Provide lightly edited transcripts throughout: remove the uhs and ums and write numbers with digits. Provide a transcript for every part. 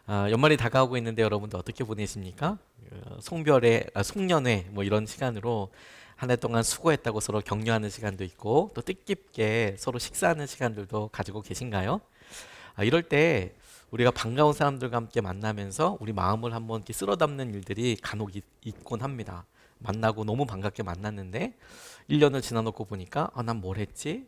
연말이 다가오고 있는데 여러분들 어떻게 보내십니까? 송년회 뭐 이런 시간으로 한 해 동안 수고했다고 서로 격려하는 시간도 있고 또 뜻깊게 서로 식사하는 시간들도 가지고 계신가요? 이럴 때 우리가 반가운 사람들과 함께 만나면서 우리 마음을 한번 이렇게 쓸어 담는 일들이 간혹 있곤 합니다. 만나고 너무 반갑게 만났는데 1년을 지나놓고 보니까 난 뭘 했지?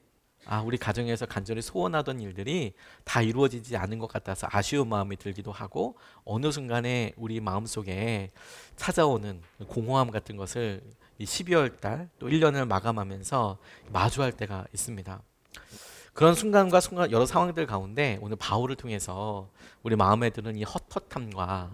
우리 가정에서 간절히 소원하던 일들이 다 이루어지지 않은 것 같아서 아쉬운 마음이 들기도 하고 어느 순간에 우리 마음속에 찾아오는 공허함 같은 것을 이 12월 달 또 1년을 마감하면서 마주할 때가 있습니다. 그런 순간과 순간 여러 상황들 가운데 오늘 바울을 통해서 우리 마음에 드는 이 헛헛함과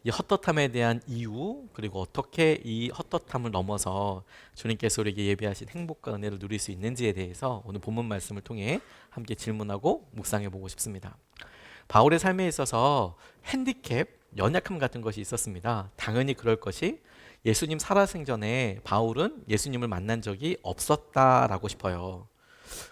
이 헛헛함에 대한 이유 그리고 어떻게 이 헛헛함을 넘어서 주님께서 우리에게 예비하신 행복과 은혜를 누릴 수 있는지에 대해서 오늘 본문 말씀을 통해 함께 질문하고 묵상해 보고 싶습니다. 바울의 삶에 있어서 핸디캡, 연약함 같은 것이 있었습니다. 당연히 그럴 것이 예수님 살아생전에 바울은 예수님을 만난 적이 없었다라고 싶어요.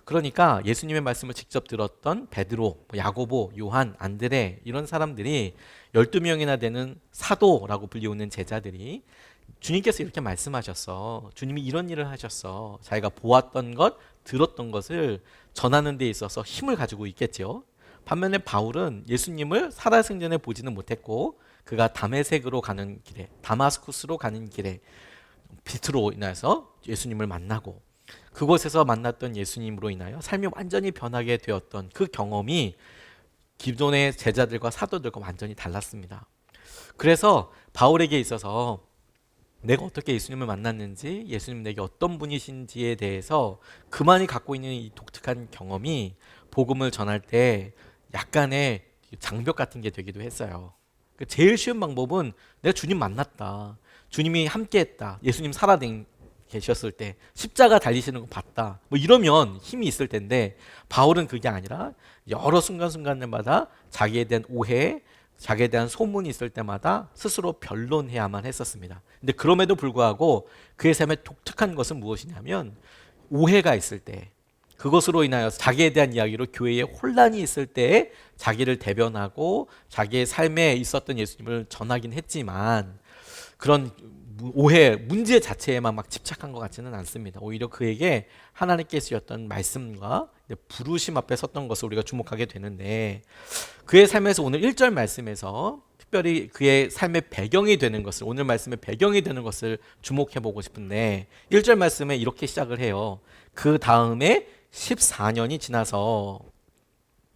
그러니까 예수님의 말씀을 직접 들었던 베드로, 야고보, 요한, 안드레 이런 사람들이 12명이나 되는 사도라고 불리우는 제자들이 주님께서 이렇게 말씀하셨어. 주님이 이런 일을 하셨어. 자기가 보았던 것, 들었던 것을 전하는 데 있어서 힘을 가지고 있겠죠. 반면에 바울은 예수님을 살아생전에 보지는 못했고 그가 다메섹으로 가는 길에, 다마스쿠스로 가는 길에 빛으로 인해서 예수님을 만나고 그곳에서 만났던 예수님으로 인하여 삶이 완전히 변하게 되었던 그 경험이 기존의 제자들과 사도들과 완전히 달랐습니다. 그래서 바울에게 있어서 내가 어떻게 예수님을 만났는지, 예수님 내게 어떤 분이신지에 대해서 그만이 갖고 있는 이 독특한 경험이 복음을 전할 때 약간의 장벽 같은 게 되기도 했어요. 제일 쉬운 방법은 내가 주님 만났다, 주님이 함께했다, 예수님 계셨을 때 십자가 달리시는 거 봤다, 뭐 이러면 힘이 있을 텐데 바울은 그게 아니라 여러 순간순간들마다 자기에 대한 오해, 자기에 대한 소문이 있을 때마다 스스로 변론해야만 했었습니다. 근데 그럼에도 불구하고 그의 삶의 독특한 것은 무엇이냐면 오해가 있을 때, 그것으로 인하여 자기에 대한 이야기로 교회에 혼란이 있을 때 자기를 대변하고 자기의 삶에 있었던 예수님을 전하긴 했지만 그런 오해, 문제 자체에만 막 집착한 것 같지는 않습니다. 오히려 그에게 하나님께 주셨던 말씀과 부르심 앞에 섰던 것을 우리가 주목하게 되는데 그의 삶에서 오늘 1절 말씀에서 특별히 그의 삶의 배경이 되는 것을, 오늘 말씀의 배경이 되는 것을 주목해 보고 싶은데 1절 말씀에 이렇게 시작을 해요. 그 다음에 14년이 지나서,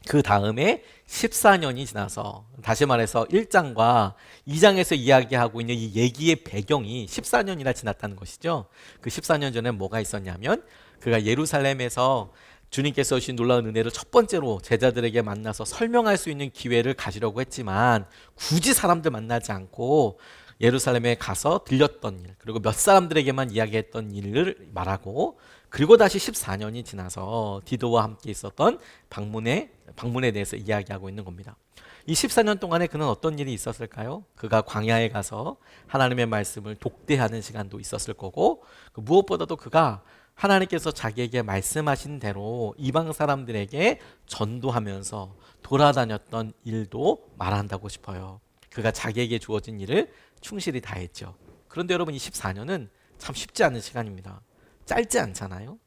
그 다음에 14년이 지나서, 다시 말해서 1장과 2장에서 이야기하고 있는 이 얘기의 배경이 14년이나 지났다는 것이죠. 그 14년 전에 뭐가 있었냐면 그가 예루살렘에서 주님께서 주신 놀라운 은혜를 첫 번째로 제자들에게 만나서 설명할 수 있는 기회를 가지려고 했지만 굳이 사람들 만나지 않고 예루살렘에 가서 들렸던 일, 그리고 몇 사람들에게만 이야기했던 일을 말하고, 그리고 다시 14년이 지나서 디도와 함께 있었던 방문에 대해서 이야기하고 있는 겁니다. 이 14년 동안에 그는 어떤 일이 있었을까요? 그가 광야에 가서 하나님의 말씀을 독대하는 시간도 있었을 거고, 무엇보다도 그가 하나님께서 자기에게 말씀하신 대로 이방 사람들에게 전도하면서 돌아다녔던 일도 말한다고 싶어요. 그가 자기에게 주어진 일을 충실히 다했죠. 그런데 여러분, 이 14년은 참 쉽지 않은 시간입니다. 짧지 않잖아요.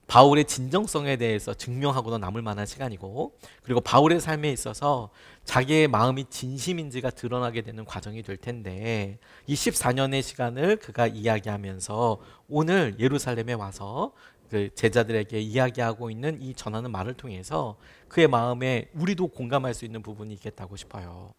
바울의 진정성에 대해서 증명하고도 남을 만한 시간이고, 그리고 바울의 삶에 있어서 자기의 마음이 진심인지가 드러나게 되는 과정이 될 텐데, 이 14년의 시간을 그가 이야기하면서 오늘 예루살렘에 와서 그 제자들에게 이야기하고 있는 이 전하는 말을 통해서 그의 마음에 우리도 공감할 수 있는 부분이 있겠다고 싶어요.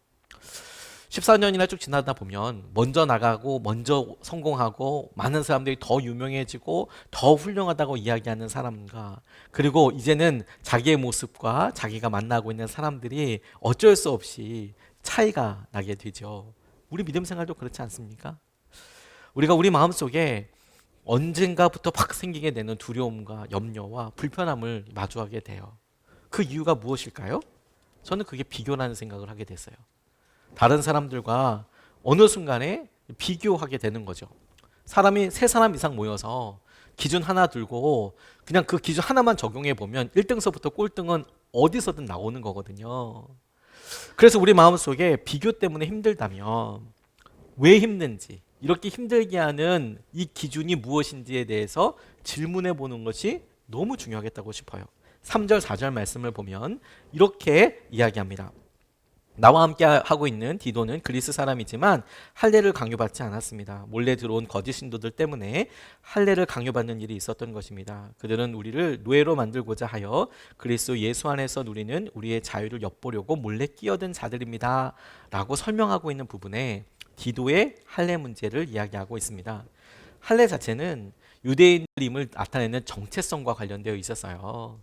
14년이나 쭉 지나다 보면 먼저 나가고 먼저 성공하고 많은 사람들이 더 유명해지고 더 훌륭하다고 이야기하는 사람과, 그리고 이제는 자기의 모습과 자기가 만나고 있는 사람들이 어쩔 수 없이 차이가 나게 되죠. 우리 믿음 생활도 그렇지 않습니까? 우리가 우리 마음속에 언젠가부터 팍 생기게 되는 두려움과 염려와 불편함을 마주하게 돼요. 그 이유가 무엇일까요? 저는 그게 비교라는 생각을 하게 됐어요. 다른 사람들과 어느 순간에 비교하게 되는 거죠. 사람이 세 사람 이상 모여서 기준 하나 들고 그냥 그 기준 하나만 적용해 보면 1등서부터 꼴등은 어디서든 나오는 거거든요. 그래서 우리 마음속에 비교 때문에 힘들다면 왜 힘든지, 이렇게 힘들게 하는 이 기준이 무엇인지에 대해서 질문해 보는 것이 너무 중요하겠다고 싶어요. 3절, 4절 말씀을 보면 이렇게 이야기합니다. 나와 함께 하고 있는 디도는 그리스 사람이지만 할례를 강요받지 않았습니다. 몰래 들어온 거짓 신도들 때문에 할례를 강요받는 일이 있었던 것입니다. 그들은 우리를 노예로 만들고자 하여 그리스도 예수 안에서 누리는 우리의 자유를 엿보려고 몰래 끼어든 자들입니다. 라고 설명하고 있는 부분에 디도의 할례 문제를 이야기하고 있습니다. 할례 자체는 유대인임을 나타내는 정체성과 관련되어 있었어요.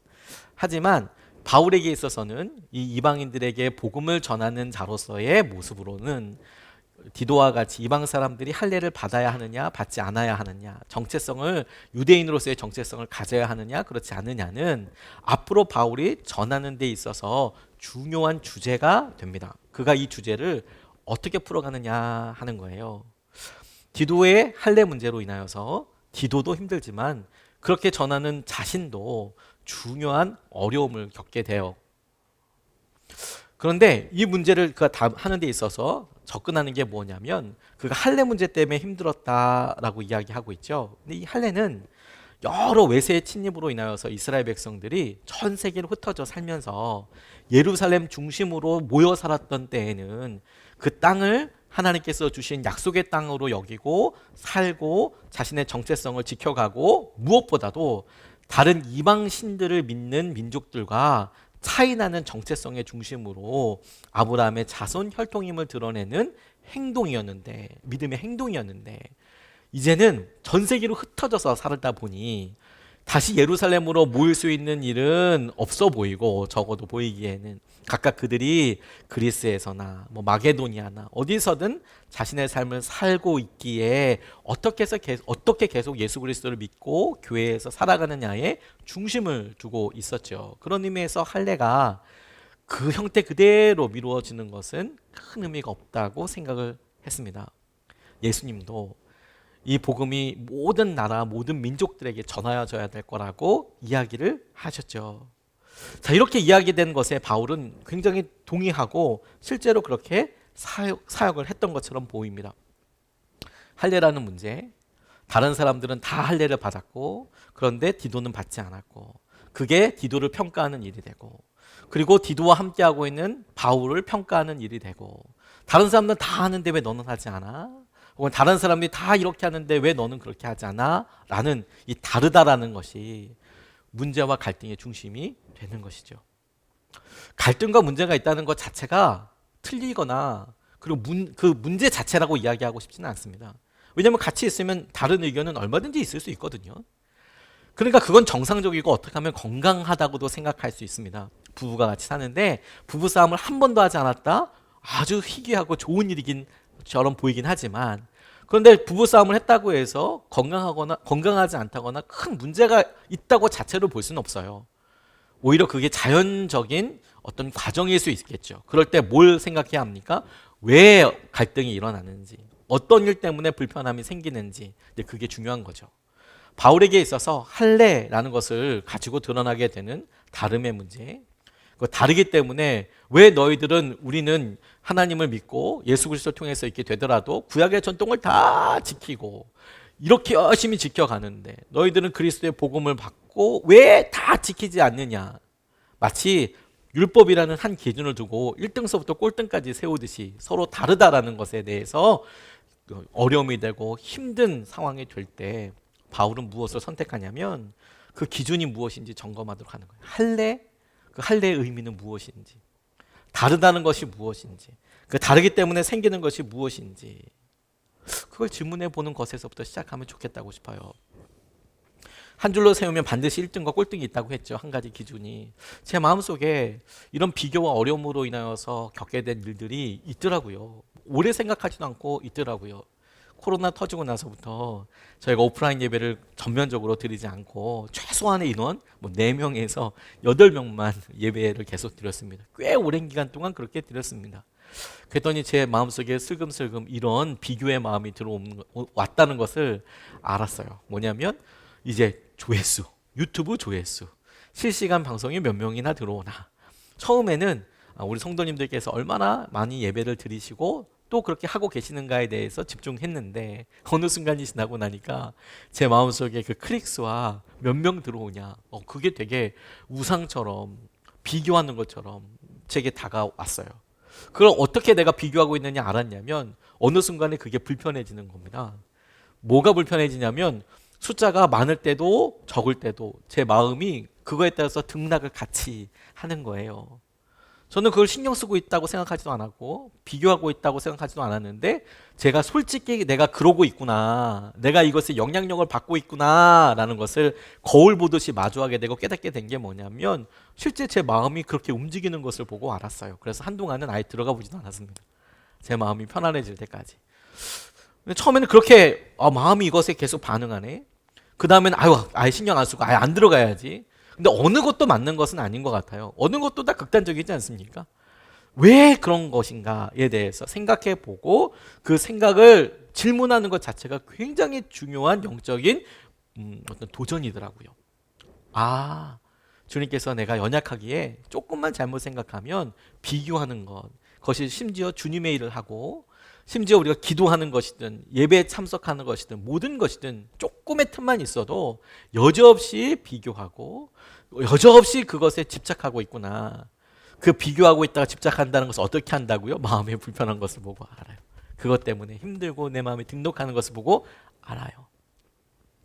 하지만 바울에게 있어서는 이 이방인들에게 복음을 전하는 자로서의 모습으로는 디도와 같이 이방 사람들이 할례를 받아야 하느냐 받지 않아야 하느냐, 정체성을, 유대인으로서의 정체성을 가져야 하느냐 그렇지 않느냐는 앞으로 바울이 전하는 데 있어서 중요한 주제가 됩니다. 그가 이 주제를 어떻게 풀어가느냐 하는 거예요. 디도의 할례 문제로 인하여서 디도도 힘들지만 그렇게 전하는 자신도 중요한 어려움을 겪게 돼요. 그런데 이 문제를 그가 다 하는 데 있어서 접근하는 게 뭐냐면 그가 할례 문제 때문에 힘들었다라고 이야기하고 있죠. 근데 이 할례는 여러 외세의 침입으로 인하여서 이스라엘 백성들이 전 세계를 흩어져 살면서 예루살렘 중심으로 모여 살았던 때에는 그 땅을 하나님께서 주신 약속의 땅으로 여기고 살고 자신의 정체성을 지켜가고 무엇보다도 다른 이방 신들을 믿는 민족들과 차이나는 정체성의 중심으로 아브라함의 자손 혈통임을 드러내는 행동이었는데, 믿음의 행동이었는데 이제는 전 세계로 흩어져서 살다 보니 다시 예루살렘으로 모일 수 있는 일은 없어 보이고, 적어도 보이기에는 각각 그들이 그리스에서나 뭐 마게도니아나 어디서든 자신의 삶을 살고 있기에 어떻게 계속 예수 그리스도를 믿고 교회에서 살아가느냐에 중심을 두고 있었죠. 그런 의미에서 할례가 그 형태 그대로 미루어지는 것은 큰 의미가 없다고 생각을 했습니다. 예수님도 이 복음이 모든 나라, 모든 민족들에게 전하여져야 될 거라고 이야기를 하셨죠. 자, 이렇게 이야기된 것에 바울은 굉장히 동의하고 실제로 그렇게 사역을 했던 것처럼 보입니다. 할례라는 문제, 다른 사람들은 다 할례를 받았고 그런데 디도는 받지 않았고, 그게 디도를 평가하는 일이 되고, 그리고 디도와 함께하고 있는 바울을 평가하는 일이 되고, 다른 사람들은 다 하는데 왜 너는 하지 않아? 혹은 다른 사람들이 다 이렇게 하는데 왜 너는 그렇게 하지 않아? 라는 이 다르다라는 것이 문제와 갈등의 중심이 되는 것이죠. 갈등과 문제가 있다는 것 자체가 틀리거나 그리고 그 문제 자체라고 이야기하고 싶지는 않습니다. 왜냐하면 같이 있으면 다른 의견은 얼마든지 있을 수 있거든요. 그러니까 그건 정상적이고 어떻게 하면 건강하다고도 생각할 수 있습니다. 부부가 같이 사는데 부부싸움을 한 번도 하지 않았다? 아주 희귀하고 좋은 일이긴 처럼 보이긴 하지만, 그런데 부부싸움을 했다고 해서 건강하지 않다거나 큰 문제가 있다고 자체로 볼 수는 없어요. 오히려 그게 자연적인 어떤 과정일 수 있겠죠. 그럴 때 뭘 생각해야 합니까? 왜 갈등이 일어나는지, 어떤 일 때문에 불편함이 생기는지, 그게 중요한 거죠. 바울에게 있어서 할례라는 것을 가지고 드러나게 되는 다름의 문제, 다르기 때문에 왜 너희들은, 우리는 하나님을 믿고 예수 그리스도를 통해서 있게 되더라도 구약의 전통을 다 지키고 이렇게 열심히 지켜가는데 너희들은 그리스도의 복음을 받고 왜 다 지키지 않느냐, 마치 율법이라는 한 기준을 두고 1등서부터 꼴등까지 세우듯이 서로 다르다라는 것에 대해서 어려움이 되고 힘든 상황이 될 때 바울은 무엇을 선택하냐면 그 기준이 무엇인지 점검하도록 하는 거예요. 할례, 그 할례의 의미는 무엇인지, 다르다는 것이 무엇인지, 그 다르기 때문에 생기는 것이 무엇인지, 그걸 질문해 보는 것에서부터 시작하면 좋겠다고 싶어요. 한 줄로 세우면 반드시 1등과 꼴등이 있다고 했죠. 한 가지 기준이. 제 마음속에 이런 비교와 어려움으로 인하여서 겪게 된 일들이 있더라고요. 오래 생각하지도 않고 있더라고요. 코로나 터지고 나서부터 저희가 오프라인 예배를 전면적으로 드리지 않고 최소한의 인원 4명에서 8명만 예배를 계속 드렸습니다. 꽤 오랜 기간 동안 그렇게 드렸습니다. 그랬더니 제 마음속에 슬금슬금 이런 비교의 마음이 왔다는 것을 알았어요. 뭐냐면 이제 유튜브 조회수, 실시간 방송이 몇 명이나 들어오나. 처음에는 우리 성도님들께서 얼마나 많이 예배를 드리시고 또 그렇게 하고 계시는가에 대해서 집중했는데 어느 순간이 지나고 나니까 제 마음속에 그 클릭수와 몇 명 들어오냐, 그게 되게 우상처럼 비교하는 것처럼 제게 다가왔어요. 그걸 어떻게 내가 비교하고 있느냐 알았냐면 어느 순간에 그게 불편해지는 겁니다. 뭐가 불편해지냐면 숫자가 많을 때도 적을 때도 제 마음이 그거에 따라서 등락을 같이 하는 거예요. 저는 그걸 신경 쓰고 있다고 생각하지도 않았고 비교하고 있다고 생각하지도 않았는데 제가 솔직히 내가 그러고 있구나, 내가 이것에 영향력을 받고 있구나 라는 것을 거울 보듯이 마주하게 되고 깨닫게 된 게 뭐냐면 실제 제 마음이 그렇게 움직이는 것을 보고 알았어요. 그래서 한동안은 아예 들어가 보지도 않았습니다. 제 마음이 편안해질 때까지. 근데 처음에는 그렇게 마음이 이것에 계속 반응하네. 그 다음에는 아예 신경 안 쓰고 아예 안 들어가야지. 근데 어느 것도 맞는 것은 아닌 것 같아요. 어느 것도 다 극단적이지 않습니까? 왜 그런 것인가에 대해서 생각해 보고 그 생각을 질문하는 것 자체가 굉장히 중요한 영적인 어떤 도전이더라고요. 주님께서 내가 연약하기에 조금만 잘못 생각하면 비교하는 것, 그것이 심지어 주님의 일을 하고 심지어 우리가 기도하는 것이든 예배에 참석하는 것이든 모든 것이든 조금의 틈만 있어도 여지없이 비교하고 여지없이 그것에 집착하고 있구나. 그 비교하고 있다가 집착한다는 것을 어떻게 한다고요? 마음에 불편한 것을 보고 알아요. 그것 때문에 힘들고 내 마음에 등록하는 것을 보고 알아요.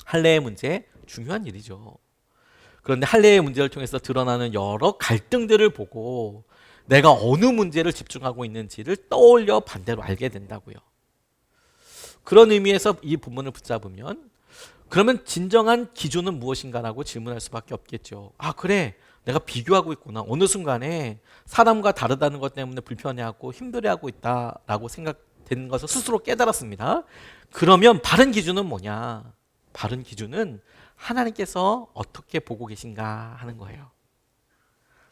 할례의 문제 중요한 일이죠. 그런데 할례의 문제를 통해서 드러나는 여러 갈등들을 보고 내가 어느 문제를 집중하고 있는지를 떠올려 반대로 알게 된다고요. 그런 의미에서 이 본문을 붙잡으면 그러면 진정한 기준은 무엇인가라고 질문할 수밖에 없겠죠. 그래, 내가 비교하고 있구나. 어느 순간에 사람과 다르다는 것 때문에 불편해하고 힘들어하고 있다라고 생각되는 것을 스스로 깨달았습니다. 그러면 바른 기준은 뭐냐? 바른 기준은 하나님께서 어떻게 보고 계신가 하는 거예요.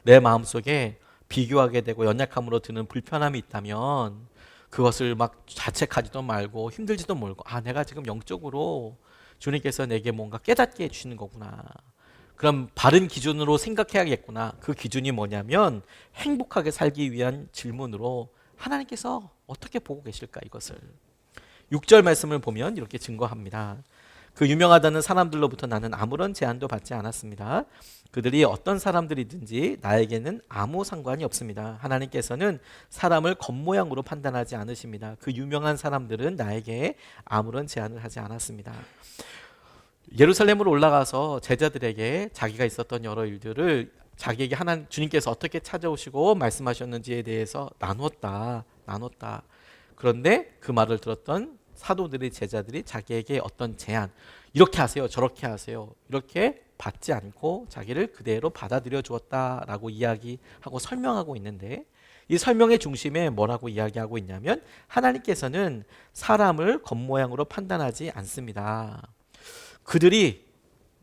내 마음속에 비교하게 되고 연약함으로 드는 불편함이 있다면 그것을 막 자책하지도 말고 힘들지도 말고 내가 지금 영적으로 주님께서 내게 뭔가 깨닫게 해주시는 거구나. 그럼 바른 기준으로 생각해야겠구나. 그 기준이 뭐냐면 행복하게 살기 위한 질문으로 하나님께서 어떻게 보고 계실까 이것을 6절 말씀을 보면 이렇게 증거합니다. 그 유명하다는 사람들로부터 나는 아무런 제한도 받지 않았습니다. 그들이 어떤 사람들이든지 나에게는 아무 상관이 없습니다. 하나님께서는 사람을 겉모양으로 판단하지 않으십니다. 그 유명한 사람들은 나에게 아무런 제한을 하지 않았습니다. 예루살렘으로 올라가서 제자들에게 자기가 있었던 여러 일들을 자기에게 주님께서 어떻게 찾아오시고 말씀하셨는지에 대해서 나눴다. 그런데 그 말을 들었던 사도들의 제자들이 자기에게 어떤 제안, 이렇게 하세요, 저렇게 하세요, 이렇게 받지 않고 자기를 그대로 받아들여 주었다라고 이야기하고 설명하고 있는데 이 설명의 중심에 뭐라고 이야기하고 있냐면 하나님께서는 사람을 겉모양으로 판단하지 않습니다. 그들이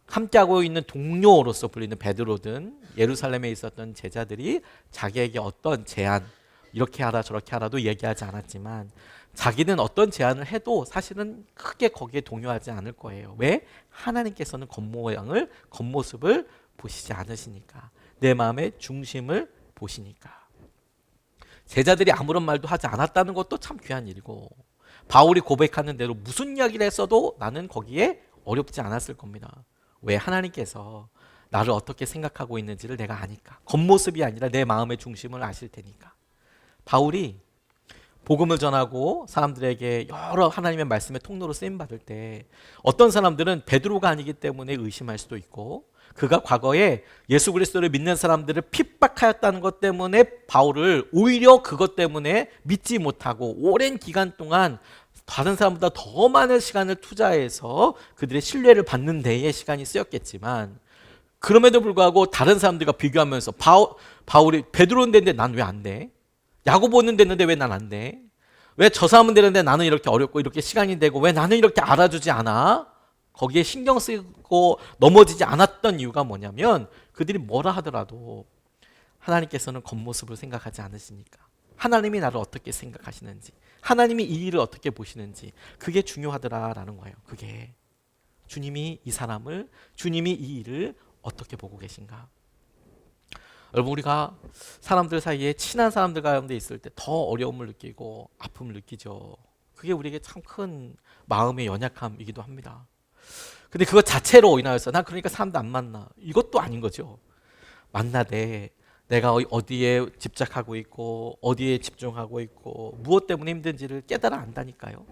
함께하고 있는 동료로서 불리는 베드로든 예루살렘에 있었던 제자들이 자기에게 어떤 제안, 이렇게 하라 저렇게 하라도 얘기하지 않았지만 자기는 어떤 제안을 해도 사실은 크게 거기에 동요하지 않을 거예요. 왜? 하나님께서는 겉모양을, 겉모습을 보시지 않으시니까. 내 마음의 중심을 보시니까. 제자들이 아무런 말도 하지 않았다는 것도 참 귀한 일이고 바울이 고백하는 대로 무슨 이야기를 했어도 나는 거기에 어렵지 않았을 겁니다. 왜? 하나님께서 나를 어떻게 생각하고 있는지를 내가 아니까. 겉모습이 아니라 내 마음의 중심을 아실 테니까. 바울이 복음을 전하고 사람들에게 여러 하나님의 말씀의 통로로 쓰임 받을 때 어떤 사람들은 베드로가 아니기 때문에 의심할 수도 있고 그가 과거에 예수 그리스도를 믿는 사람들을 핍박하였다는 것 때문에 바울을 오히려 그것 때문에 믿지 못하고 오랜 기간 동안 다른 사람보다 더 많은 시간을 투자해서 그들의 신뢰를 받는 데에 시간이 쓰였겠지만 그럼에도 불구하고 다른 사람들과 비교하면서 바울이 베드로는 되는데 난 왜 안 돼? 야고보는 됐는데 왜 난 안 돼? 왜 저 사람은 되는데 나는 이렇게 어렵고 이렇게 시간이 되고 왜 나는 이렇게 알아주지 않아? 거기에 신경 쓰고 넘어지지 않았던 이유가 뭐냐면 그들이 뭐라 하더라도 하나님께서는 겉모습을 생각하지 않으시니까 하나님이 나를 어떻게 생각하시는지 하나님이 이 일을 어떻게 보시는지 그게 중요하더라라는 거예요. 그게 주님이 이 사람을 주님이 이 일을 어떻게 보고 계신가. 여러분 우리가 사람들 사이에 친한 사람들 가운데 있을 때 더 어려움을 느끼고 아픔을 느끼죠. 그게 우리에게 참 큰 마음의 연약함이기도 합니다. 근데 그것 자체로 인하여서 난 그러니까 사람도 안 만나, 이것도 아닌 거죠. 만나되 내가 어디에 집착하고 있고 어디에 집중하고 있고 무엇 때문에 힘든지를 깨달아 안다니까요.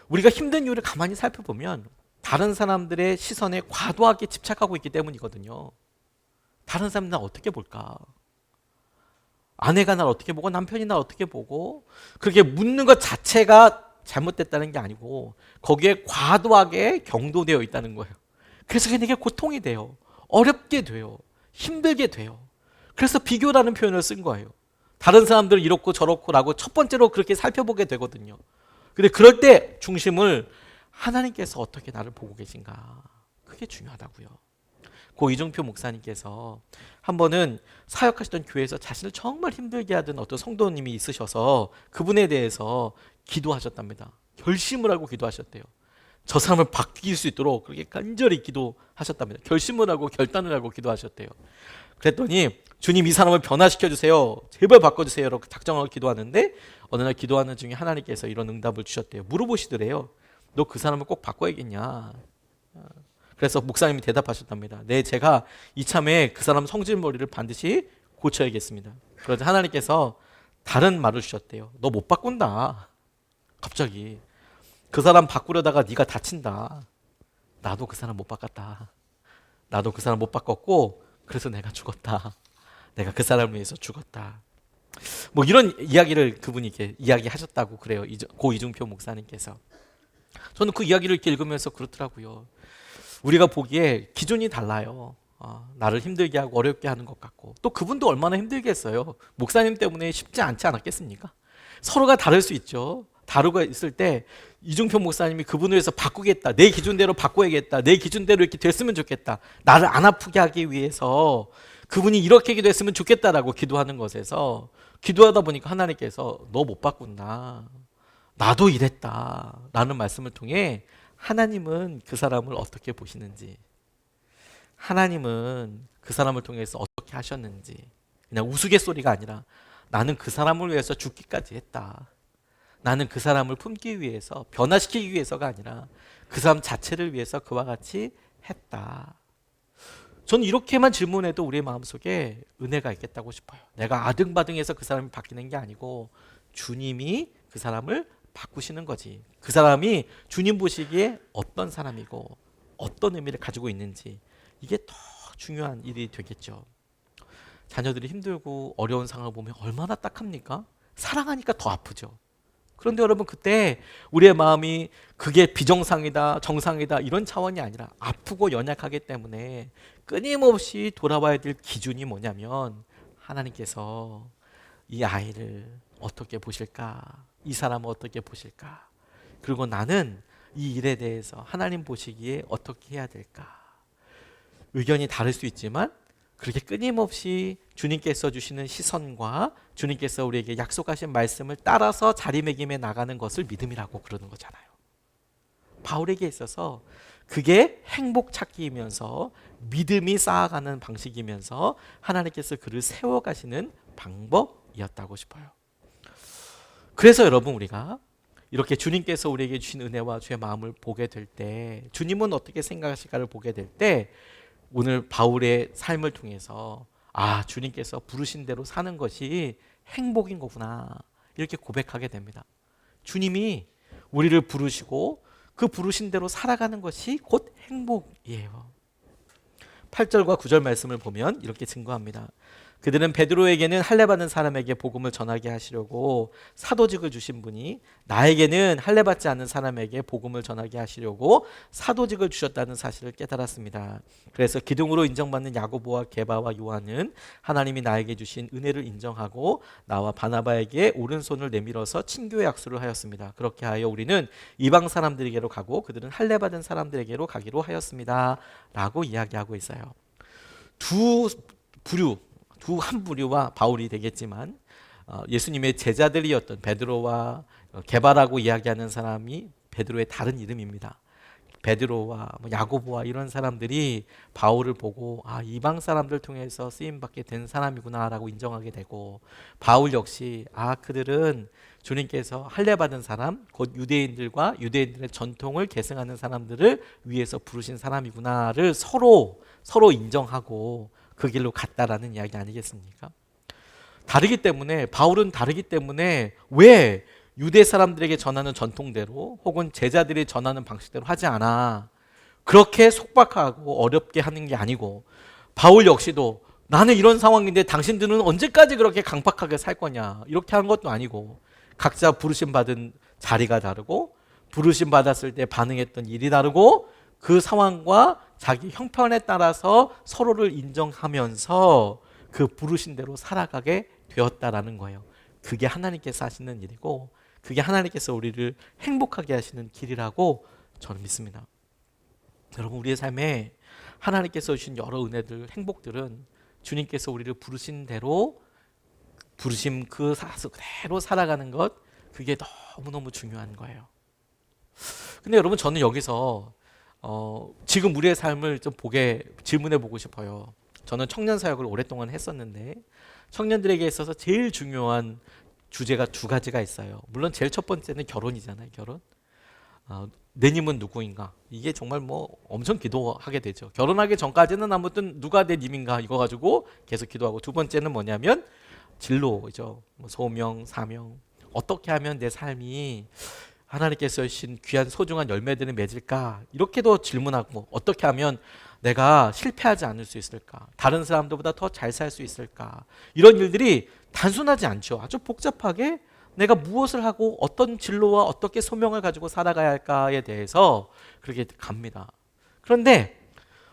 우리가 힘든 이유를 가만히 살펴보면 다른 사람들의 시선에 과도하게 집착하고 있기 때문이거든요. 다른 사람은 날 어떻게 볼까? 아내가 날 어떻게 보고 남편이 날 어떻게 보고, 그렇게 묻는 것 자체가 잘못됐다는 게 아니고 거기에 과도하게 경도되어 있다는 거예요. 그래서 그게 내게 고통이 돼요. 어렵게 돼요. 힘들게 돼요. 그래서 비교라는 표현을 쓴 거예요. 다른 사람들은 이렇고 저렇고라고 첫 번째로 그렇게 살펴보게 되거든요. 근데 그럴 때 중심을 하나님께서 어떻게 나를 보고 계신가, 그게 중요하다고요. 고 이종표 목사님께서 한 번은 사역하시던 교회에서 자신을 정말 힘들게 하던 어떤 성도님이 있으셔서 그분에 대해서 기도하셨답니다. 결심을 하고 기도하셨대요. 저 사람을 바뀔 수 있도록 그렇게 간절히 기도하셨답니다. 결심을 하고 결단을 하고 기도하셨대요. 그랬더니 주님, 이 사람을 변화시켜 주세요, 제발 바꿔주세요 라고 작정하고 기도하는데 어느 날 기도하는 중에 하나님께서 이런 응답을 주셨대요. 물어보시더래요. 너 그 사람을 꼭 바꿔야겠냐? 그래서 목사님이 대답하셨답니다. 네, 제가 이참에 그 사람 성질머리를 반드시 고쳐야겠습니다. 그러자 하나님께서 다른 말을 주셨대요. 너 못 바꾼다. 갑자기 그 사람 바꾸려다가 네가 다친다. 나도 그 사람 못 바꿨다. 나도 그 사람 못 바꿨고 그래서 내가 죽었다. 내가 그 사람을 위해서 죽었다. 뭐 이런 이야기를 그분이 이렇게 이야기하셨다고 그래요. 고 이중표 목사님께서. 저는 그 이야기를 이렇게 읽으면서 그렇더라고요. 우리가 보기에 기준이 달라요. 나를 힘들게 하고 어렵게 하는 것 같고, 또 그분도 얼마나 힘들겠어요. 목사님 때문에 쉽지 않지 않았겠습니까? 서로가 다를 수 있죠. 다루가 있을 때 이중표 목사님이 그분을 위해서 바꾸겠다, 내 기준대로 바꿔야겠다, 내 기준대로 이렇게 됐으면 좋겠다, 나를 안 아프게 하기 위해서 그분이 이렇게 기도했으면 좋겠다라고 기도하는 것에서, 기도하다 보니까 하나님께서 너 못 바꾼다, 나도 이랬다 라는 말씀을 통해 하나님은 그 사람을 어떻게 보시는지, 하나님은 그 사람을 통해서 어떻게 하셨는지, 그냥 우스갯소리가 아니라 나는 그 사람을 위해서 죽기까지 했다, 나는 그 사람을 품기 위해서, 변화시키기 위해서가 아니라 그 사람 자체를 위해서 그와 같이 했다. 저는 이렇게만 질문해도 우리의 마음속에 은혜가 있겠다고 싶어요. 내가 아등바등해서 그 사람이 바뀌는 게 아니고 주님이 그 사람을 바꾸시는 거지. 그 사람이 주님 보시기에 어떤 사람이고 어떤 의미를 가지고 있는지, 이게 더 중요한 일이 되겠죠. 자녀들이 힘들고 어려운 상황을 보면 얼마나 딱합니까? 사랑하니까 더 아프죠. 그런데 여러분, 그때 우리의 마음이 그게 비정상이다, 정상이다 이런 차원이 아니라 아프고 연약하기 때문에 끊임없이 돌아와야 될 기준이 뭐냐면, 하나님께서 이 아이를 어떻게 보실까? 이 사람을 어떻게 보실까? 그리고 나는 이 일에 대해서 하나님 보시기에 어떻게 해야 될까? 의견이 다를 수 있지만 그렇게 끊임없이 주님께서 주시는 시선과 주님께서 우리에게 약속하신 말씀을 따라서 자리매김해 나가는 것을 믿음이라고 그러는 거잖아요. 바울에게 있어서 그게 행복 찾기이면서 믿음이 쌓아가는 방식이면서 하나님께서 그를 세워가시는 방법이었다고 싶어요. 그래서 여러분, 우리가 이렇게 주님께서 우리에게 주신 은혜와 주의 마음을 보게 될 때, 주님은 어떻게 생각하실까를 보게 될 때, 오늘 바울의 삶을 통해서 주님께서 부르신 대로 사는 것이 행복인 거구나, 이렇게 고백하게 됩니다. 주님이 우리를 부르시고 그 부르신 대로 살아가는 것이 곧 행복이에요. 8절과 9절 말씀을 보면 이렇게 증거합니다. 그들은 베드로에게는 할례받은 사람에게 복음을 전하게 하시려고 사도직을 주신 분이 나에게는 할례받지 않는 사람에게 복음을 전하게 하시려고 사도직을 주셨다는 사실을 깨달았습니다. 그래서 기둥으로 인정받는 야고보와 게바와 요한은 하나님이 나에게 주신 은혜를 인정하고 나와 바나바에게 오른손을 내밀어서 친교의 약속을 하였습니다. 그렇게 하여 우리는 이방 사람들에게로 가고 그들은 할례받은 사람들에게로 가기로 하였습니다 라고 이야기하고 있어요. 한 부류와 바울이 되겠지만, 예수님의 제자들이었던 베드로와 게바라고 이야기하는 사람이 베드로의 다른 이름입니다. 베드로와 야고보와 이런 사람들이 바울을 보고 이방 사람들 통해서 쓰임 받게 된 사람이구나라고 인정하게 되고, 바울 역시 그들은 주님께서 할례 받은 사람, 곧 유대인들과 유대인들의 전통을 계승하는 사람들을 위해서 부르신 사람이구나를 서로 인정하고 그 길로 갔다라는 이야기 아니겠습니까? 다르기 때문에, 바울은 다르기 때문에 왜 유대 사람들에게 전하는 전통대로 혹은 제자들이 전하는 방식대로 하지 않아? 그렇게 속박하고 어렵게 하는 게 아니고, 바울 역시도 나는 이런 상황인데 당신들은 언제까지 그렇게 강팍하게 살 거냐, 이렇게 하는 것도 아니고, 각자 부르심 받은 자리가 다르고 부르심 받았을 때 반응했던 일이 다르고 그 상황과 자기 형편에 따라서 서로를 인정하면서 그 부르신 대로 살아가게 되었다라는 거예요. 그게 하나님께서 하시는 일이고, 그게 하나님께서 우리를 행복하게 하시는 길이라고 저는 믿습니다. 여러분, 우리의 삶에 하나님께서 주신 여러 은혜들, 행복들은 주님께서 우리를 부르신 대로, 부르심 그대로 살아가는 것, 그게 너무너무 중요한 거예요. 근데 여러분, 저는 여기서 지금 우리의 삶을 좀 질문해 보고 싶어요. 저는 청년 사역을 오랫동안 했었는데 청년들에게 있어서 제일 중요한 주제가 두 가지가 있어요. 물론 제일 첫 번째는 결혼이잖아요. 결혼. 내 님은 누구인가? 이게 정말 엄청 기도하게 되죠. 결혼하기 전까지는 아무튼 누가 내 님인가 이거 가지고 계속 기도하고, 두 번째는 뭐냐면 진로죠. 소명, 사명. 어떻게 하면 내 삶이 하나님께서 주신 귀한 소중한 열매들을 맺을까? 이렇게도 질문하고, 어떻게 하면 내가 실패하지 않을 수 있을까? 다른 사람들보다 더 잘 살 수 있을까? 이런 일들이 단순하지 않죠. 아주 복잡하게 내가 무엇을 하고 어떤 진로와 어떻게 소명을 가지고 살아가야 할까에 대해서 그렇게 갑니다. 그런데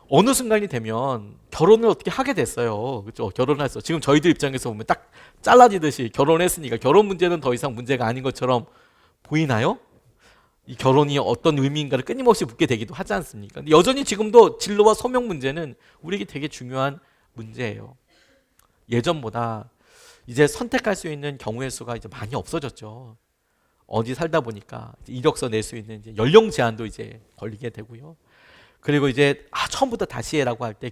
어느 순간이 되면 결혼을 어떻게 하게 됐어요. 그렇죠? 결혼을 했어. 지금 저희들 입장에서 보면 딱 잘라지듯이 결혼했으니까 결혼 문제는 더 이상 문제가 아닌 것처럼 보이나요? 이 결혼이 어떤 의미인가를 끊임없이 묻게 되기도 하지 않습니까? 근데 여전히 지금도 진로와 소명 문제는 우리에게 되게 중요한 문제예요. 예전보다 이제 선택할 수 있는 경우의 수가 이제 많이 없어졌죠. 어디 살다 보니까 이력서 낼 수 있는 이제 연령 제한도 이제 걸리게 되고요. 그리고 이제 처음부터 다시 해라고 할 때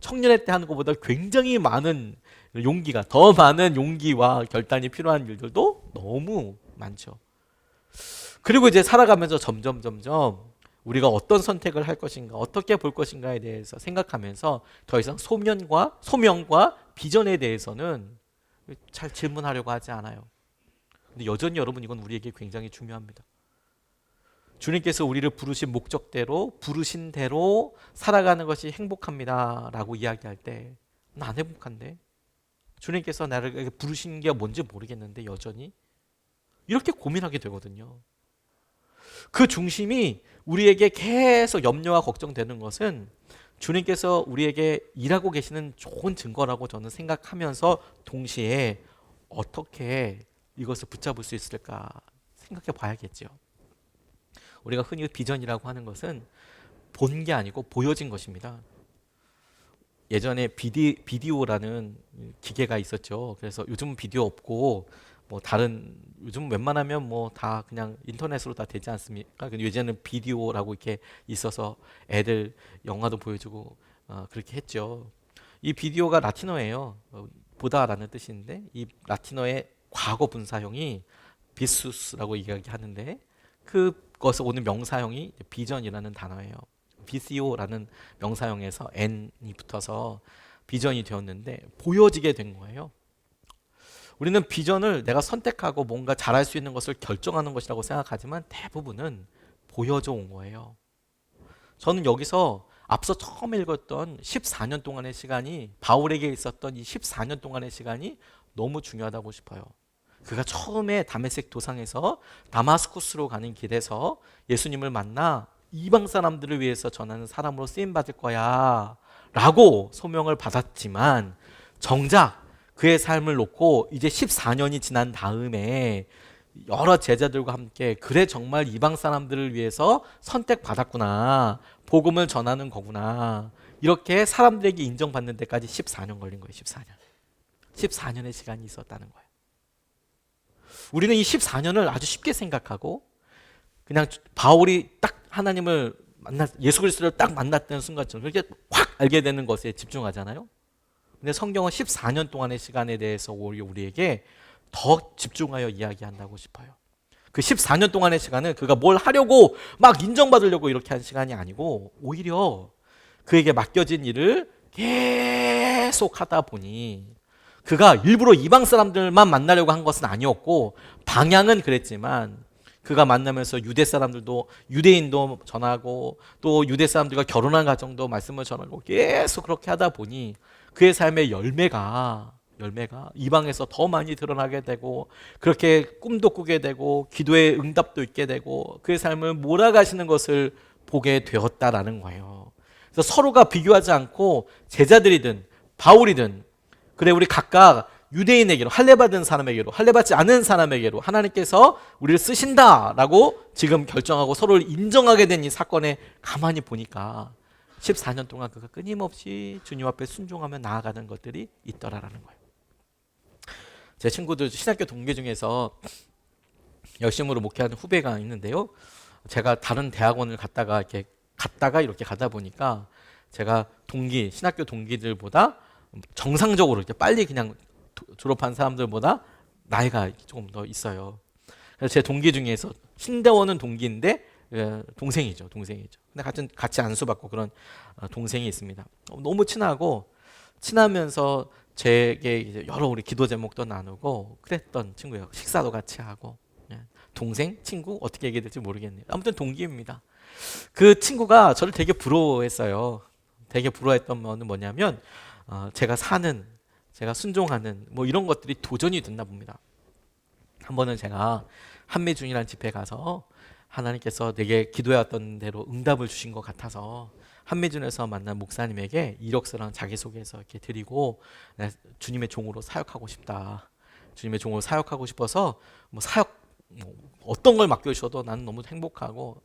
청년회 때 하는 것보다 굉장히 많은 용기가, 더 많은 용기와 결단이 필요한 일들도 너무 많죠. 그리고 이제 살아가면서 점점 우리가 어떤 선택을 할 것인가, 어떻게 볼 것인가에 대해서 생각하면서 더 이상 소명과 비전에 대해서는 잘 질문하려고 하지 않아요. 근데 여전히 여러분, 이건 우리에게 굉장히 중요합니다. 주님께서 우리를 부르신 목적대로, 부르신 대로 살아가는 것이 행복합니다 라고 이야기할 때, 나 안 행복한데? 주님께서 나를 부르신 게 뭔지 모르겠는데 여전히? 이렇게 고민하게 되거든요. 그 중심이 우리에게 계속 염려와 걱정되는 것은 주님께서 우리에게 일하고 계시는 좋은 증거라고 저는 생각하면서, 동시에 어떻게 이것을 붙잡을 수 있을까 생각해 봐야겠죠. 우리가 흔히 비전이라고 하는 것은 본 게 아니고 보여진 것입니다. 예전에 비디오라는 기계가 있었죠. 그래서 요즘은 비디오 없고 요즘 웬만하면 다 그냥 인터넷으로 다 되지 않습니까? 근데 예전에는 비디오라고 이렇게 있어서 애들 영화도 보여주고 그렇게 했죠. 이 비디오가 라틴어예요. 보다라는 뜻인데, 이 라틴어의 과거 분사형이 비수스라고 이야기하는데, 그것에서 오는 명사형이 비전이라는 단어예요. VCO라는 명사형에서 N이 붙어서 비전이 되었는데 보여지게 된 거예요. 우리는 비전을 내가 선택하고 뭔가 잘할 수 있는 것을 결정하는 것이라고 생각하지만 대부분은 보여져 온 거예요. 저는 여기서 앞서 처음 읽었던 14년 동안의 시간이, 바울에게 있었던 이 14년 동안의 시간이 너무 중요하다고 싶어요. 그가 처음에 다메섹 도상에서 다마스쿠스로 가는 길에서 예수님을 만나 이방 사람들을 위해서 전하는 사람으로 쓰임 받을 거야 라고 소명을 받았지만, 정작 그의 삶을 놓고 이제 14년이 지난 다음에 여러 제자들과 함께, 그래 정말 이방 사람들을 위해서 선택받았구나, 복음을 전하는 거구나, 이렇게 사람들에게 인정받는 데까지 14년 걸린 거예요. 14년의 시간이 있었다는 거예요. 우리는 이 14년을 아주 쉽게 생각하고, 그냥 바울이 딱 하나님을 예수 그리스도를 딱 만났던 순간처럼 그렇게 확 알게 되는 것에 집중하잖아요. 근데 성경은 14년 동안의 시간에 대해서 오히려 우리에게 더 집중하여 이야기한다고 싶어요. 그 14년 동안의 시간은 그가 뭘 하려고 막 인정받으려고 이렇게 한 시간이 아니고 오히려 그에게 맡겨진 일을 계속 하다 보니 그가 일부러 이방 사람들만 만나려고 한 것은 아니었고 방향은 그랬지만 그가 만나면서 유대 사람들도 유대인도 전하고 또 유대 사람들과 결혼한 가정도 말씀을 전하고 계속 그렇게 하다 보니 그의 삶의 열매가 이방에서 더 많이 드러나게 되고 그렇게 꿈도 꾸게 되고 기도의 응답도 있게 되고 그의 삶을 몰아가시는 것을 보게 되었다라는 거예요. 그래서 서로가 비교하지 않고 제자들이든 바울이든 그래 우리 각각 유대인에게로 할례받은 사람에게로 할례받지 않은 사람에게로 하나님께서 우리를 쓰신다라고 지금 결정하고 서로를 인정하게 된 이 사건에 가만히 보니까 14년 동안 그가 끊임없이 주님 앞에 순종하며 나아가는 것들이 있더라라는 거예요. 제 친구들 신학교 동기 중에서 열심으로 목회하는 후배가 있는데요. 제가 다른 대학원을 갔다가 이렇게 가다 보니까 제가 신학교 동기들보다 정상적으로 이렇게 빨리 그냥 졸업한 사람들보다 나이가 조금 더 있어요. 그래서 제 동기 중에서 신대원은 동기인데 동생이죠. 근데 같이 안수받고 그런 동생이 있습니다. 너무 친하면서 제게 이제 여러 우리 기도 제목도 나누고 그랬던 친구예요. 식사도 같이 하고 동생, 친구 어떻게 얘기해야 될지 모르겠네요. 아무튼 동기입니다. 그 친구가 저를 되게 부러워했어요. 되게 부러워했던 거는 뭐냐면 제가 순종하는 뭐 이런 것들이 도전이 됐나 봅니다. 한 번은 제가 한미중이라는 집회 가서 하나님께서 내게 기도해왔던 대로 응답을 주신 것 같아서 한미준에서 만난 목사님에게 이력서랑 자기소개서 이렇게 드리고 주님의 종으로 사역하고 싶다. 주님의 종으로 사역하고 싶어서 어떤 걸 맡겨주셔도 나는 너무 행복하고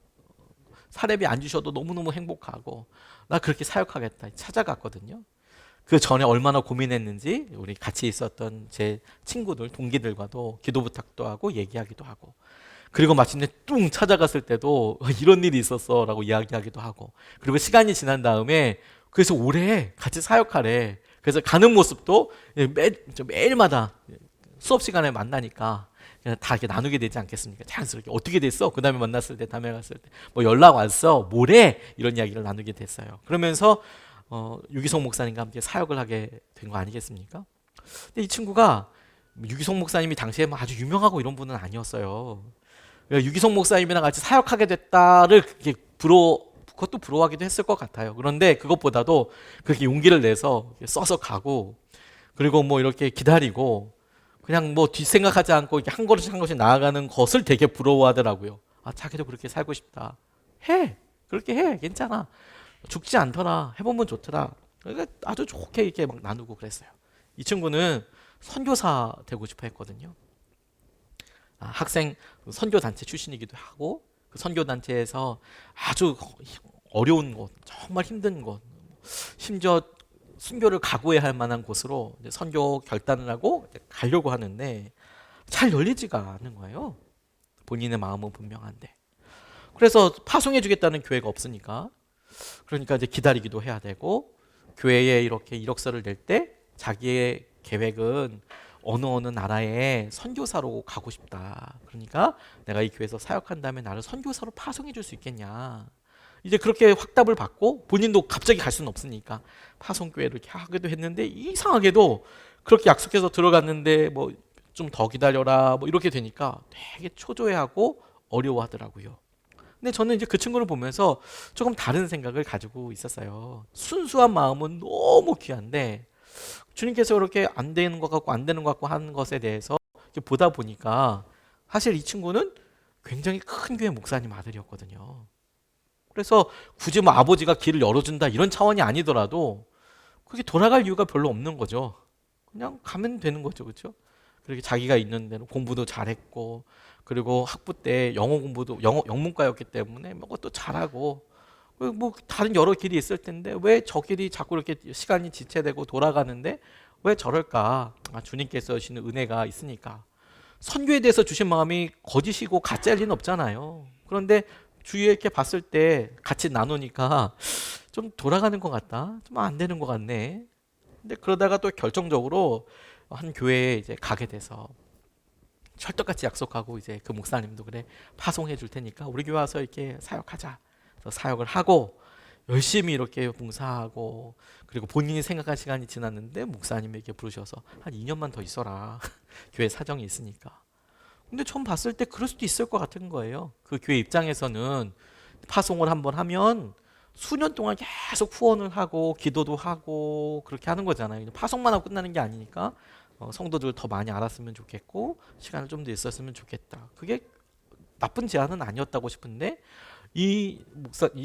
사례비 안 주셔도 너무너무 행복하고 나 그렇게 사역하겠다 찾아갔거든요. 그 전에 얼마나 고민했는지 우리 같이 있었던 제 친구들 동기들과도 기도 부탁도 하고 얘기하기도 하고 그리고 마침내 뚱 찾아갔을 때도 이런 일이 있었어 라고 이야기하기도 하고 그리고 시간이 지난 다음에 그래서 올해 같이 사역하래. 그래서 가는 모습도 매일마다 수업 시간에 만나니까 다 이렇게 나누게 되지 않겠습니까? 자연스럽게 어떻게 됐어? 그 다음에 만났을 때, 다음에 갔을 때 뭐 연락 왔어? 뭐래? 이런 이야기를 나누게 됐어요. 그러면서 유기성 목사님과 함께 사역을 하게 된 거 아니겠습니까? 근데 이 친구가 유기성 목사님이 당시에 아주 유명하고 이런 분은 아니었어요. 유기성 목사님이랑 같이 사역하게 됐다를 그것도 부러워하기도 했을 것 같아요. 그런데 그것보다도 그렇게 용기를 내서 써서 가고 그리고 뭐 이렇게 기다리고 그냥 뭐 뒷생각하지 않고 이렇게 한 걸음씩 한 걸음씩 나아가는 것을 되게 부러워하더라고요. 자기도 그렇게 살고 싶다. 그렇게 해. 괜찮아. 죽지 않더라. 해보면 좋더라. 그러니까 아주 좋게 이렇게 막 나누고 그랬어요. 이 친구는 선교사 되고 싶어 했거든요. 학생 선교단체 출신이기도 하고 그 선교단체에서 아주 어려운 곳, 정말 힘든 곳, 심지어 순교를 각오해야 할 만한 곳으로 선교 결단을 하고 가려고 하는데 잘 열리지가 않은 거예요. 본인의 마음은 분명한데. 그래서 파송해 주겠다는 교회가 없으니까 그러니까 이제 기다리기도 해야 되고 교회에 이렇게 이력서를 낼 때 자기의 계획은 어느 나라에 선교사로 가고 싶다. 그러니까 내가 이 교회에서 사역한 다음에 나를 선교사로 파송해 줄 수 있겠냐. 이제 그렇게 확답을 받고 본인도 갑자기 갈 수는 없으니까 파송교회를 이렇게 하기도 했는데 이상하게도 그렇게 약속해서 들어갔는데 뭐 좀 더 기다려라 뭐 이렇게 되니까 되게 초조해하고 어려워하더라고요. 근데 저는 이제 그 친구를 보면서 조금 다른 생각을 가지고 있었어요. 순수한 마음은 너무 귀한데 주님께서 그렇게 안 되는 것 같고 안 되는 것 같고 하는 것에 대해서 보다 보니까 사실 이 친구는 굉장히 큰 교회 목사님 아들이었거든요. 그래서 굳이 뭐 아버지가 길을 열어준다 이런 차원이 아니더라도 그게 돌아갈 이유가 별로 없는 거죠. 그냥 가면 되는 거죠, 그렇죠? 그렇게 자기가 있는 대로 공부도 잘했고 그리고 학부 때 영어 공부도 영문과였기 때문에 그것도 잘하고 뭐 다른 여러 길이 있을 텐데 왜 저 길이 자꾸 이렇게 시간이 지체되고 돌아가는데 왜 저럴까? 주님께서 주시는 은혜가 있으니까. 선교에 대해서 주신 마음이 거짓이고 가짜일 리는 없잖아요. 그런데 주위에 이렇게 봤을 때 같이 나누니까 좀 돌아가는 것 같다. 좀 안 되는 것 같네. 근데 그러다가 또 결정적으로 한 교회에 이제 가게 돼서 철떡같이 약속하고 이제 그 목사님도 그래 파송해 줄 테니까 우리 교회 와서 이렇게 사역하자. 그래서 사역을 하고 열심히 이렇게 봉사하고 그리고 본인이 생각한 시간이 지났는데 목사님에게 부르셔서 한 2년만 더 있어라. 교회 사정이 있으니까. 근데 처음 봤을 때 그럴 수도 있을 것 같은 거예요. 그 교회 입장에서는 파송을 한번 하면 수년 동안 계속 후원을 하고 기도도 하고 그렇게 하는 거잖아요. 파송만 하고 끝나는 게 아니니까 성도들 더 많이 알았으면 좋겠고 시간을 좀 더 있었으면 좋겠다. 그게 나쁜 제안은 아니었다고 싶은데 이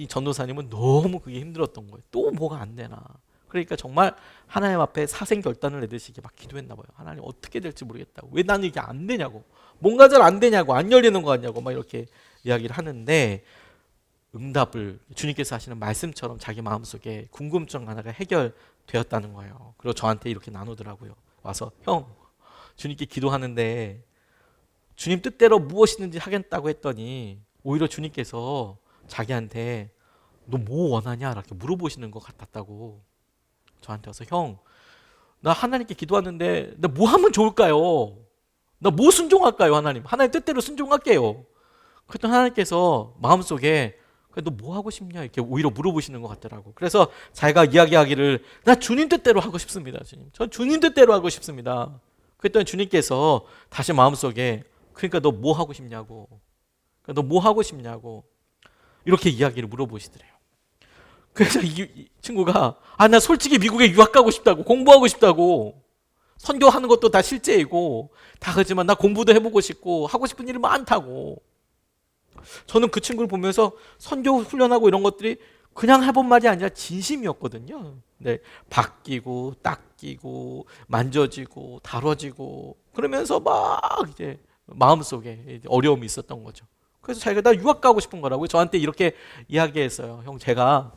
전도사님은 너무 그게 힘들었던 거예요. 또 뭐가 안 되나. 그러니까 정말 하나님 앞에 사생 결단을 내듯이 막 기도했나 봐요. 하나님 어떻게 될지 모르겠다고. 왜 나는 이게 안 되냐고. 뭔가 잘 안 되냐고. 안 열리는 거 같냐고. 막 이렇게 이야기를 하는데 응답을 주님께서 하시는 말씀처럼 자기 마음속에 궁금증 하나가 해결되었다는 거예요. 그리고 저한테 이렇게 나누더라고요. 와서 형 주님께 기도하는데 주님 뜻대로 무엇이든지 하겠다고 했더니 오히려 주님께서 자기한테 너 뭐 원하냐 이렇게 물어보시는 것 같았다고 저한테 와서 형 나 하나님께 기도하는데 나 뭐 하면 좋을까요? 나 뭐 순종할까요? 하나님 뜻대로 순종할게요. 그랬더니 하나님께서 마음속에 너 뭐 하고 싶냐 이렇게 오히려 물어보시는 것 같더라고. 그래서 자기가 이야기하기를 나 주님 뜻대로 하고 싶습니다. 주님. 전 주님 뜻대로 하고 싶습니다. 그랬더니 주님께서 다시 마음속에 그러니까 너 뭐 하고 싶냐고. 너 뭐 하고 싶냐고. 이렇게 이야기를 물어보시더래요. 그래서 이 친구가 나 솔직히 미국에 유학 가고 싶다고 공부하고 싶다고 선교하는 것도 다 실제이고 다 그렇지만 나 공부도 해보고 싶고 하고 싶은 일이 많다고. 저는 그 친구를 보면서 선교 훈련하고 이런 것들이 그냥 해본 말이 아니라 진심이었거든요. 네, 바뀌고 닦이고 만져지고 다뤄지고 그러면서 막 이제 마음속에 어려움이 있었던 거죠. 그래서 자기가 나 유학 가고 싶은 거라고 저한테 이렇게 이야기했어요. 형 제가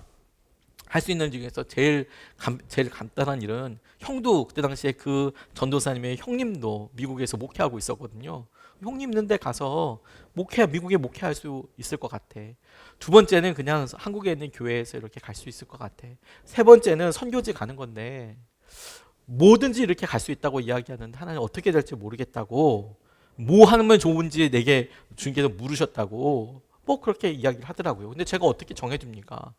할 수 있는 중에서 제일 간단한 일은 형도 그때 당시에 그 전도사님의 형님도 미국에서 목회하고 있었거든요. 형님 있는 데 가서 미국에 목회할 수 있을 것 같아. 두 번째는 그냥 한국에 있는 교회에서 이렇게 갈 수 있을 것 같아. 세 번째는 선교지 가는 건데 뭐든지 이렇게 갈 수 있다고 이야기하는데 하나님 어떻게 될지 모르겠다고 뭐 하면 좋은지 내게 주님께서 물으셨다고 뭐 그렇게 이야기를 하더라고요. 근데 제가 어떻게 정해줍니까?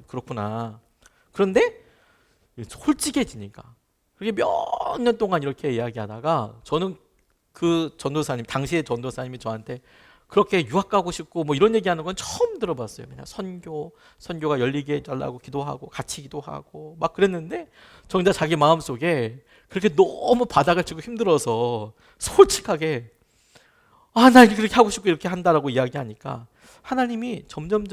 그렇구나. 그런데 솔직해지니까 그게 몇 년 동안 이렇게 이야기하다가 저는 그 전도사님 당시의 전도사님이 저한테 그렇게 유학 가고 싶고 뭐 이런 얘기하는 건 처음 들어봤어요. 그냥 선교가 열리게 해달라고 기도하고 같이 기도하고 막 그랬는데 정작 자기 마음속에 그렇게 너무 바닥을 치고 힘들어서 솔직하게 나 그렇게 하고 싶고 이렇게 한다라고 이야기하니까 하나님이 점점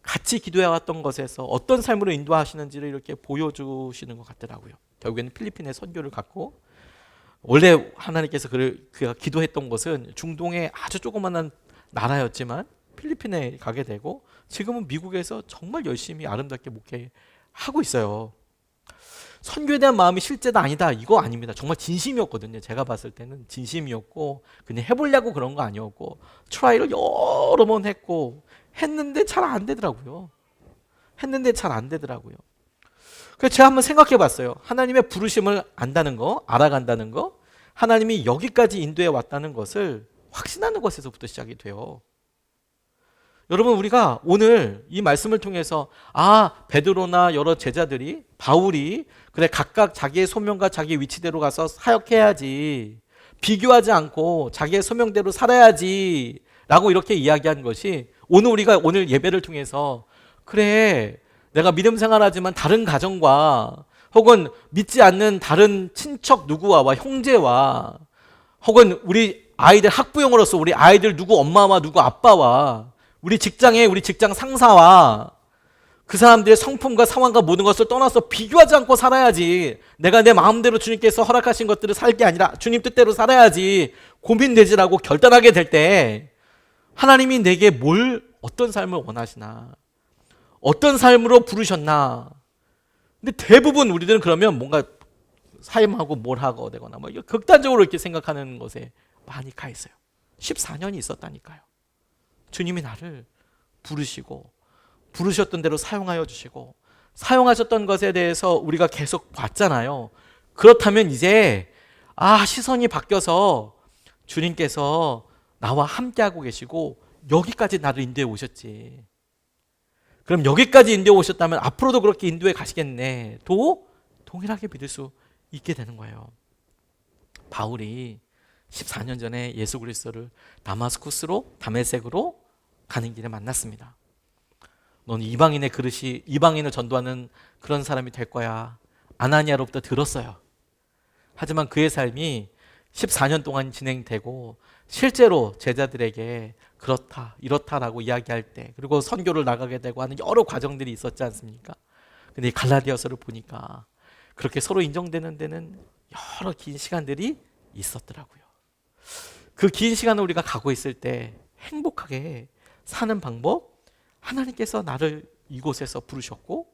같이 기도해왔던 것에서 어떤 삶으로 인도하시는지를 이렇게 보여주시는 것 같더라고요. 결국에는 필리핀에 선교를 갔고 원래 하나님께서 그가 기도했던 것은 중동의 아주 조그마한 나라였지만 필리핀에 가게 되고 지금은 미국에서 정말 열심히 아름답게 목회하고 있어요. 선교에 대한 마음이 실제다 아니다 이거 아닙니다. 정말 진심이었거든요. 제가 봤을 때는 진심이었고 그냥 해보려고 그런 거 아니었고 트라이를 여러 번 했는데 잘 안 되더라고요. 그래서 제가 한번 생각해 봤어요. 하나님의 부르심을 안다는 거, 알아간다는 거, 하나님이 여기까지 인도해 왔다는 것을 확신하는 것에서부터 시작이 돼요. 여러분 우리가 오늘 이 말씀을 통해서 베드로나 여러 제자들이 바울이 그래 각각 자기의 소명과 자기 위치대로 가서 사역해야지 비교하지 않고 자기의 소명대로 살아야지 라고 이렇게 이야기한 것이 우리가 오늘 예배를 통해서 그래 내가 믿음 생활하지만 다른 가정과 혹은 믿지 않는 다른 친척 누구와 형제와 혹은 우리 아이들 학부형으로서 우리 아이들 누구 엄마와 누구 아빠와 우리 직장에 우리 직장 상사와 그 사람들의 성품과 상황과 모든 것을 떠나서 비교하지 않고 살아야지 내가 내 마음대로 주님께서 허락하신 것들을 살 게 아니라 주님 뜻대로 살아야지 고민되지라고 결단하게 될 때 하나님이 내게 어떤 삶을 원하시나 어떤 삶으로 부르셨나. 근데 대부분 우리들은 그러면 뭔가 사임하고 뭘 하고 되거나 뭐 극단적으로 이렇게 생각하는 것에 많이 가 있어요. 14년이 있었다니까요. 주님이 나를 부르시고 부르셨던 대로 사용하여 주시고 사용하셨던 것에 대해서 우리가 계속 봤잖아요. 그렇다면 이제 시선이 바뀌어서 주님께서 나와 함께하고 계시고 여기까지 나를 인도해 오셨지. 그럼 여기까지 인도해 오셨다면 앞으로도 그렇게 인도해 가시겠네. 또 동일하게 믿을 수 있게 되는 거예요. 바울이 14년 전에 예수 그리스도를 다마스쿠스로 다메섹으로 가는 길에 만났습니다. 너는 이방인을 전도하는 그런 사람이 될 거야. 아나니아로부터 들었어요. 하지만 그의 삶이 14년 동안 진행되고 실제로 제자들에게 그렇다 이렇다라고 이야기할 때 그리고 선교를 나가게 되고 하는 여러 과정들이 있었지 않습니까? 근데 이 갈라디아서를 보니까 그렇게 서로 인정되는 데는 여러 긴 시간들이 있었더라고요. 그 긴 시간을 우리가 가고 있을 때 행복하게 사는 방법, 하나님께서 나를 이곳에서 부르셨고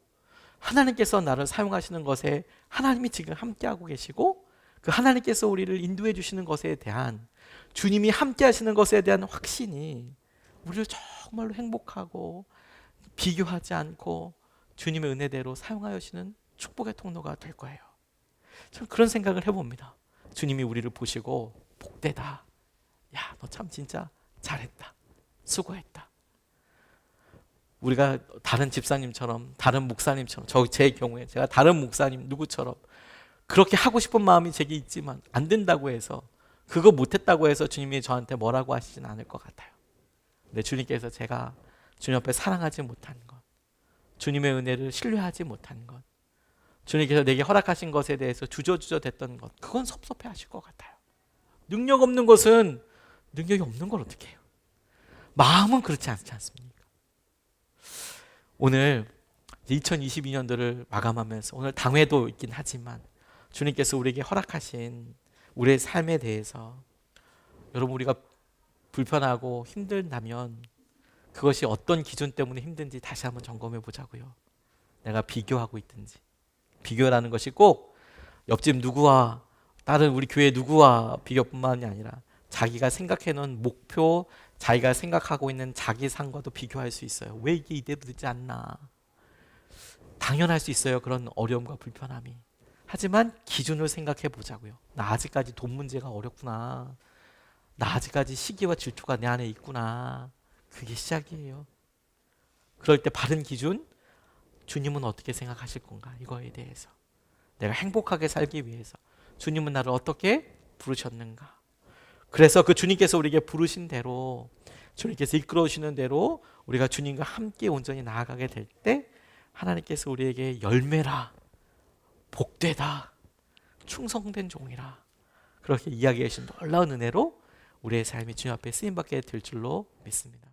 하나님께서 나를 사용하시는 것에 하나님이 지금 함께하고 계시고 그 하나님께서 우리를 인도해 주시는 것에 대한 주님이 함께 하시는 것에 대한 확신이 우리를 정말로 행복하고 비교하지 않고 주님의 은혜대로 사용하여 주시는 축복의 통로가 될 거예요. 전 그런 생각을 해봅니다. 주님이 우리를 보시고 복되다. 야, 너 참 진짜 잘했다. 수고했다. 우리가 다른 집사님처럼 다른 목사님처럼 제 경우에 제가 다른 목사님 누구처럼 그렇게 하고 싶은 마음이 제게 있지만 안 된다고 해서 그거 못했다고 해서 주님이 저한테 뭐라고 하시진 않을 것 같아요. 근데 주님께서 제가 주님 앞에 사랑하지 못한 것, 주님의 은혜를 신뢰하지 못한 것, 주님께서 내게 허락하신 것에 대해서 주저주저 됐던 것, 그건 섭섭해 하실 것 같아요. 능력 없는 것은 능력이 없는 걸 어떻게 해요? 마음은 그렇지 않지 않습니까? 오늘 2022년도를 마감하면서 오늘 당회도 있긴 하지만 주님께서 우리에게 허락하신 우리의 삶에 대해서 여러분 우리가 불편하고 힘들다면 그것이 어떤 기준 때문에 힘든지 다시 한번 점검해 보자고요. 내가 비교하고 있든지 비교라는 것이 꼭 옆집 누구와 다른 우리 교회 누구와 비교뿐만이 아니라 자기가 생각해 놓은 목표 자기가 생각하고 있는 자기 상과도 비교할 수 있어요. 왜 이게 이대로 되지 않나. 당연할 수 있어요. 그런 어려움과 불편함이. 하지만 기준을 생각해 보자고요. 나 아직까지 돈 문제가 어렵구나. 나 아직까지 시기와 질투가 내 안에 있구나. 그게 시작이에요. 그럴 때 바른 기준, 주님은 어떻게 생각하실 건가? 이거에 대해서. 내가 행복하게 살기 위해서 주님은 나를 어떻게 부르셨는가? 그래서 그 주님께서 우리에게 부르신 대로 주님께서 이끌어 오시는 대로 우리가 주님과 함께 온전히 나아가게 될 때 하나님께서 우리에게 열매라, 복되다, 충성된 종이라 그렇게 이야기해 주신 놀라운 은혜로 우리의 삶이 주님 앞에 쓰임받게 될 줄로 믿습니다.